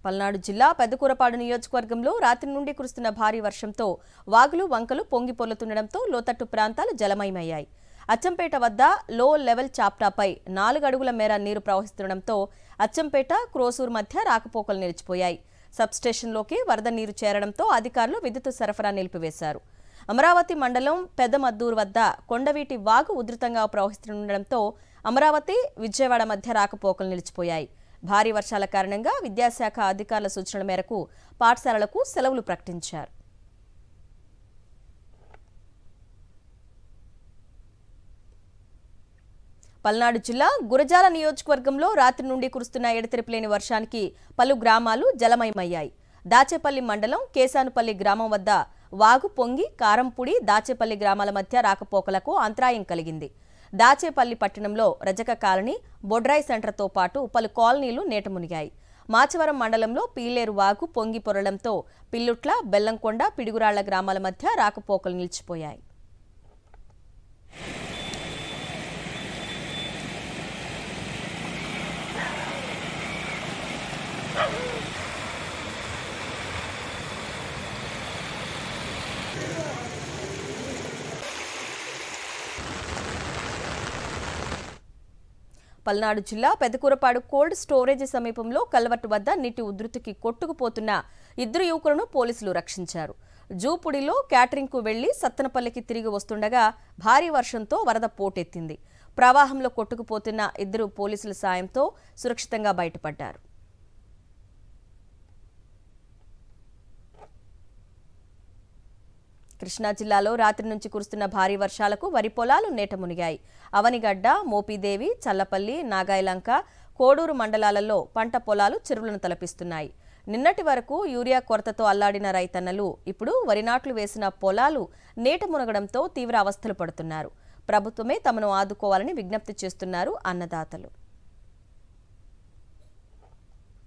పల్నాడు జిల్లా పెద్దకూరపాడు నియోజకవర్గంలో రాత్రి నుండి కురుస్తున్న భారీ వర్షంతో వాగులు వంకలు పొంగి పొర్లుతుండడంతో లోతట్టు ప్రాంతాలు జలమయమయ్యాయి. అచ్చంపేట వద్ద లో లెవెల్ చాప్టాపై 4 అడుగుల మేర నీరు ప్రవహిస్తుండడంతో అచ్చంపేట క్రోసూర్ మధ్య రాకపోకలు నిలిచిపోయాయి. సబ్స్టేషన్లోకి వరద నీరు చేరడంతో అధికారులు విద్యుత్ సరఫరా నిలిపివేశారు. అమరావతి మండలం పెదమద్దూరు వద్ద కొండవీటి వాగు ఉధృతంగా ప్రవహిస్తుండడంతో అమరావతి విజయవాడ మధ్య రాకపోకలు నిలిచిపోయాయి. భారీ వర్షాల కారణంగా విద్యాశాఖ అధికారుల సూచనల మేరకు పాఠశాలలకు సెలవులు ప్రకటించారు. పల్నాడు జిల్లా గురజాల నియోజకవర్గంలో రాత్రి నుండి కురుస్తున్న ఎడతెరిపిలేని వర్షానికి పలు గ్రామాలు జలమయమయ్యాయి. దాచేపల్లి మండలం కేసానుపల్లి గ్రామం వద్ద వాగు పొంగి కారంపూడి దాచేపల్లి గ్రామాల మధ్య రాకపోకలకు అంతరాయం కలిగింది. దాచేపల్లి పట్టణంలో రజక కాలనీ, బొడ్రాయి సెంటర్తో పాటు పలు కాలనీలు నీట మునిగాయి. మాచవరం మండలంలో పీలేరు వాగు పొంగి పొరలంతో పిల్లుట్ల, బెల్లంకొండ, పిడుగురాళ్ల గ్రామాల మధ్య రాకపోకలు నిలిచిపోయాయి. పల్నాడు జిల్లా పెద్దకూరపాడు కోల్డ్ స్టోరేజ్ సమీపంలో కల్వర్టు వద్ద నీటి ఉధృతికి కొట్టుకుపోతున్న 2 యువకులను పోలీసులు రక్షించారు. జూపుడిలో క్యాటరింగ్కు వెళ్లి సత్తనపల్లికి తిరిగి వస్తుండగా భారీ వర్షంతో వరద పోటెత్తింది. ప్రవాహంలో కొట్టుకుపోతున్న 2 పోలీసుల సాయంతో సురక్షితంగా బయటపడ్డారు. కృష్ణా జిల్లాలో రాత్రి నుంచి కురుస్తున్న భారీ వర్షాలకు వరి పొలాలు నీట మునిగాయి. అవనిగడ్డ, మోపిదేవి, చల్లపల్లి, నాగాయలంక, కోడూరు మండలాలలో పంట పొలాలు చెరువులను తలపిస్తున్నాయి. నిన్నటి వరకు యూరియా కొరతతో అల్లాడిన రైతన్నలు ఇప్పుడు వరి నాట్లు వేసిన పొలాలు నీట మునగడంతో తీవ్ర అవస్థలు పడుతున్నారు. ప్రభుత్వమే తమను ఆదుకోవాలని విజ్ఞప్తి చేస్తున్నారు అన్నదాతలు.